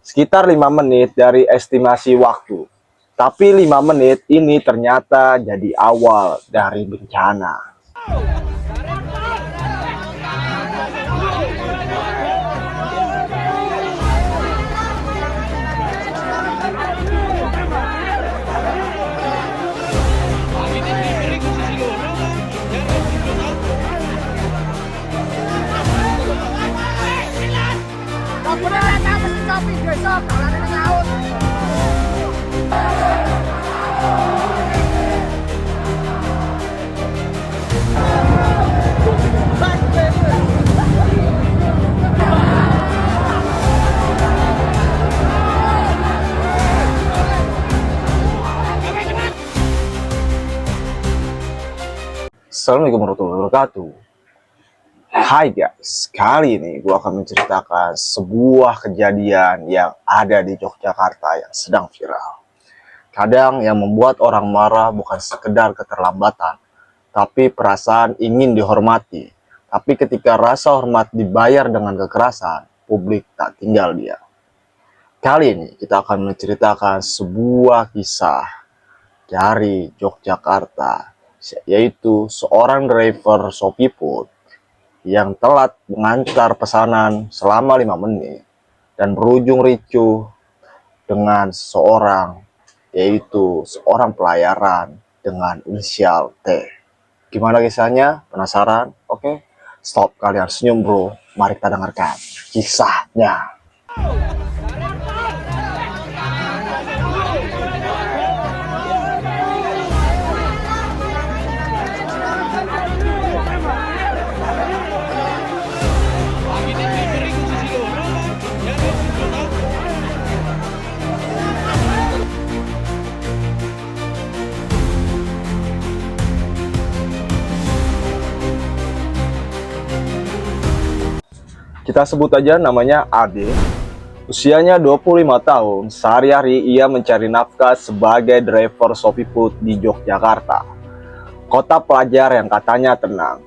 sekitar 5 menit dari estimasi waktu. Tapi 5 menit ini ternyata jadi awal dari bencana. Assalamualaikum warahmatullahi wabarakatuh. Hai guys, kali ini gue akan menceritakan sebuah kejadian yang ada di Yogyakarta yang sedang viral. Kadang yang membuat orang marah bukan sekedar keterlambatan, tapi perasaan ingin dihormati. Tapi ketika rasa hormat dibayar dengan kekerasan, publik tak tinggal diam. Kali ini kita akan menceritakan sebuah kisah dari Yogyakarta, yaitu seorang driver Shopee Food yang telat mengantar pesanan selama 5 menit dan berujung ricuh dengan seseorang, yaitu seorang pelayaran dengan inisial T. Gimana kisahnya? Penasaran? Oke, stop kalian senyum bro, mari kita dengarkan kisahnya. Kita sebut aja namanya Ade. Usianya 25 tahun, sehari-hari ia mencari nafkah sebagai driver Shopee Food di Yogyakarta, kota pelajar yang katanya tenang.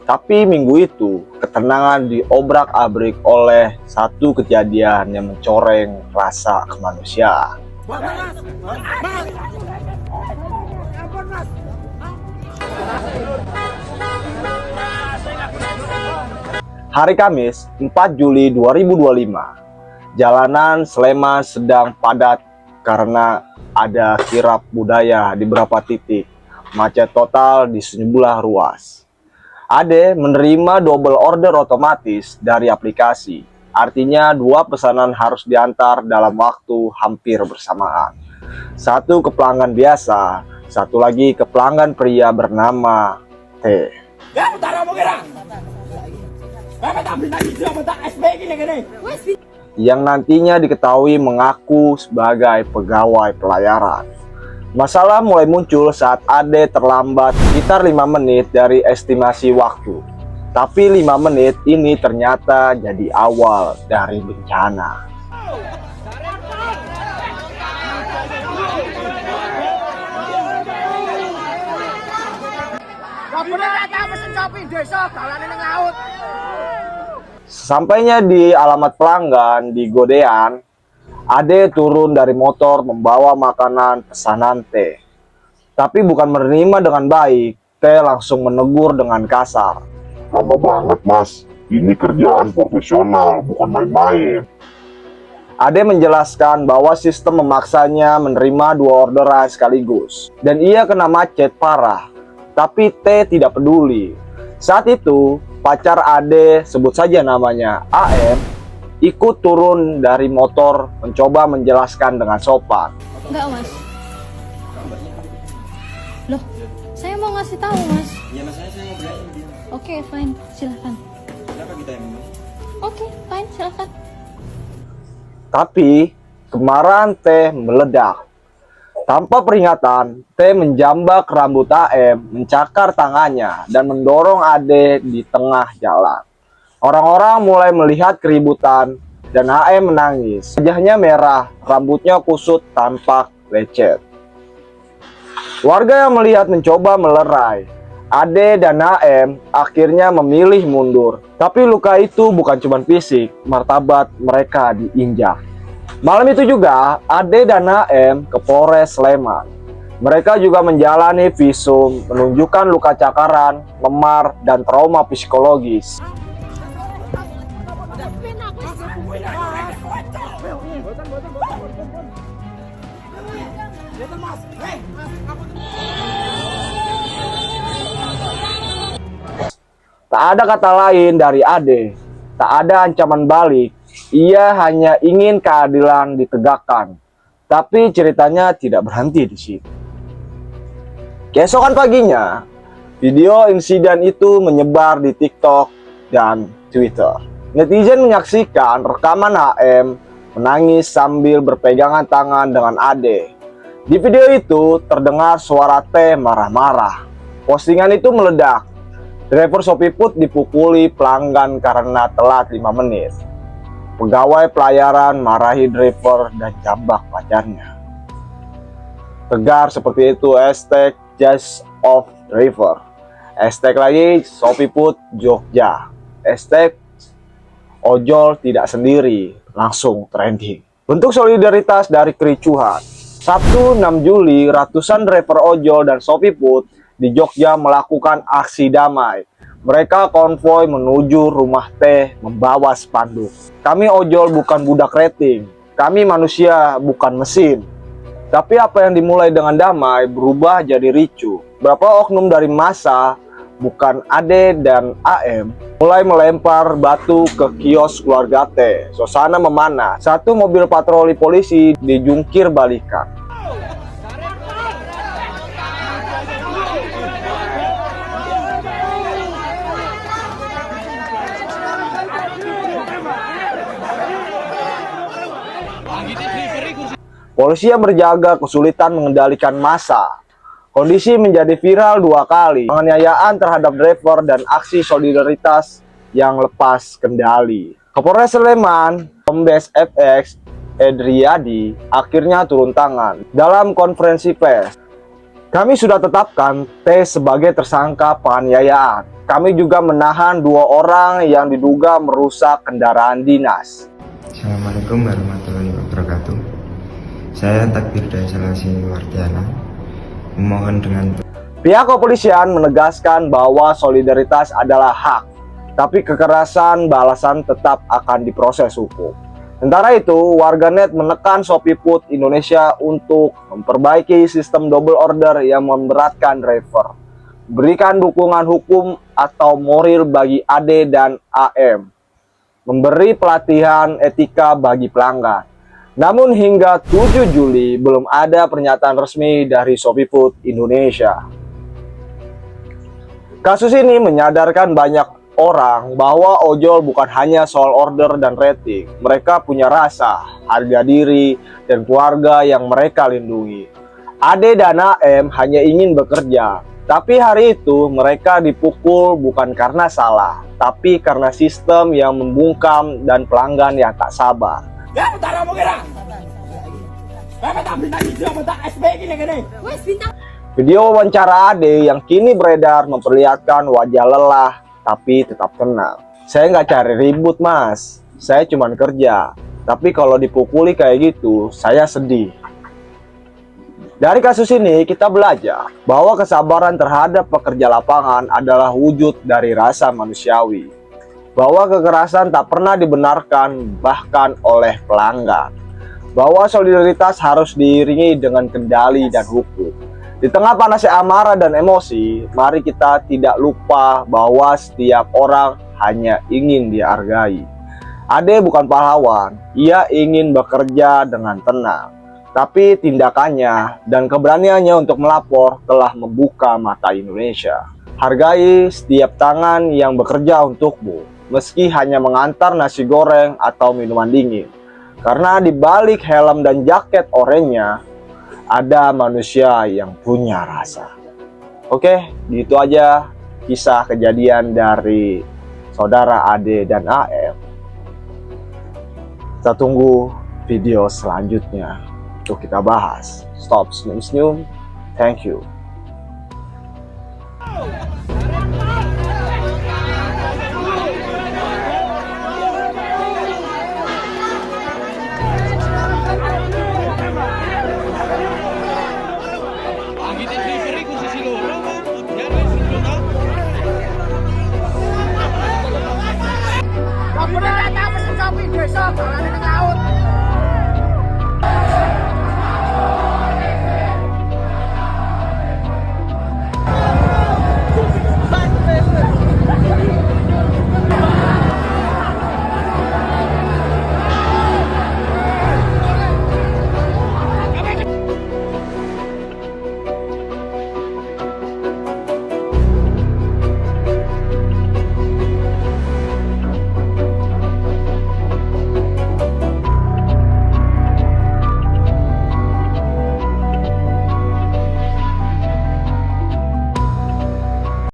Tapi minggu itu, ketenangan diobrak-abrik oleh satu kejadian yang mencoreng rasa kemanusiaan. Hari Kamis, 4 Juli 2025, jalanan Sleman sedang padat karena ada kirap budaya di beberapa titik, macet total di sejumlah ruas. Ade menerima double order otomatis dari aplikasi, artinya 2 pesanan harus diantar dalam waktu hampir bersamaan. Satu ke pelanggan biasa, satu lagi ke pelanggan pria bernama T. Yang nantinya diketahui mengaku sebagai pegawai pelayaran. Masalah mulai muncul saat Ade terlambat sekitar 5 menit dari estimasi waktu. Tapi 5 menit ini ternyata jadi awal dari bencana. Sampainya di alamat pelanggan di Godean, Ade turun dari motor membawa makanan pesanan T. Tapi bukan menerima dengan baik, T langsung menegur dengan kasar. Lama banget mas, ini kerjaan profesional, bukan main-main. Ade menjelaskan bahwa sistem memaksanya menerima 2 orderan sekaligus, dan ia kena macet parah. Tapi T tidak peduli. Saat itu, pacar Ade, sebut saja namanya AM, ikut turun dari motor mencoba menjelaskan dengan sopan. Enggak mas. Loh, saya mau ngasih tahu mas. Iya mas, saya mau belain dia. Oke, fine, silahkan. Kenapa kita yang ngomong? Oke, fine, silahkan. Tapi kemarahan T meledak. Tanpa peringatan, T menjambak rambut AM, mencakar tangannya, dan mendorong Ade di tengah jalan. Orang-orang mulai melihat keributan, dan AM menangis. Wajahnya merah, rambutnya kusut, tampak lecet. Warga yang melihat mencoba melerai. Ade dan AM akhirnya memilih mundur. Tapi luka itu bukan cuma fisik, martabat mereka diinjak. Malam itu juga, Ade dan AM ke Polres Sleman. Mereka juga menjalani visum, menunjukkan luka cakaran, memar, dan trauma psikologis. Tak ada kata lain dari Ade, tak ada ancaman balik. Ia hanya ingin keadilan ditegakkan. Tapi ceritanya tidak berhenti di situ. Keesokan paginya, video insiden itu menyebar di TikTok dan Twitter. Netizen menyaksikan rekaman AM menangis sambil berpegangan tangan dengan Ade. Di video itu terdengar suara T marah-marah. Postingan itu meledak. Driver Shopee dipukuli pelanggan karena telat 5 menit. Pegawai pelayaran marahi driver dan jambak pacarnya. Tegar seperti itu hashtag Just of Driver. Hashtag lagi Shopee Jogja. Hashtag ojol tidak sendiri langsung trending. Bentuk solidaritas dari kericuhan. Sabtu 6 Juli, ratusan driver ojol dan Shopee di Jogja melakukan aksi damai. Mereka konvoi menuju rumah T membawa spanduk. Kami ojol bukan budak rating. Kami manusia bukan mesin. Tapi apa yang dimulai dengan damai berubah jadi ricuh. Beberapa oknum dari massa, bukan Ade dan AM, mulai melempar batu ke kios keluarga T. Suasana memanas. Satu mobil patroli polisi dijungkir balikan. Polisi yang berjaga kesulitan mengendalikan massa. Kondisi menjadi viral 2 kali. Penganiayaan terhadap driver dan aksi solidaritas yang lepas kendali. Kapolres Sleman, Kombes FX Edriyadi, akhirnya turun tangan. Dalam konferensi pers, kami sudah tetapkan T sebagai tersangka penganiayaan. Kami juga menahan 2 orang yang diduga merusak kendaraan dinas. Assalamualaikum warahmatullahi wabarakatuh. Saya Takbir Daisalasi Wardiana memohon dengan pihak kepolisian menegaskan bahwa solidaritas adalah hak, tapi kekerasan balasan tetap akan diproses hukum. Sementara itu, warganet menekan Shopee Indonesia untuk memperbaiki sistem double order yang memberatkan driver, berikan dukungan hukum atau moral bagi Ade dan AM, memberi pelatihan etika bagi pelanggan. Namun hingga 7 Juli belum ada pernyataan resmi dari Shopee Indonesia. Kasus ini menyadarkan banyak orang bahwa ojol bukan hanya soal order dan rating. Mereka punya rasa, harga diri, dan keluarga yang mereka lindungi. Ade dan AM hanya ingin bekerja, tapi hari itu mereka dipukul bukan karena salah, tapi karena sistem yang membungkam dan pelanggan yang tak sabar. Video wawancara Ade yang kini beredar memperlihatkan wajah lelah tapi tetap tenang. Saya nggak cari ribut mas, saya cuma kerja. Tapi kalau dipukuli kayak gitu, saya sedih. Dari kasus ini kita belajar bahwa kesabaran terhadap pekerja lapangan adalah wujud dari rasa manusiawi. Bahwa kekerasan tak pernah dibenarkan bahkan oleh pelanggan. Bahwa solidaritas harus diiringi dengan kendali dan hukum. Di tengah panasnya amarah dan emosi, mari kita tidak lupa bahwa setiap orang hanya ingin dihargai. Ade bukan pahlawan, ia ingin bekerja dengan tenang. Tapi tindakannya dan keberaniannya untuk melapor telah membuka mata Indonesia. Hargai setiap tangan yang bekerja untukmu. Meski hanya mengantar nasi goreng atau minuman dingin. Karena di balik helm dan jaket oranye ada manusia yang punya rasa. Oke, gitu aja kisah kejadian dari saudara Ade dan AM. Kita tunggu video selanjutnya untuk kita bahas. Stop senyum-senyum. Thank you.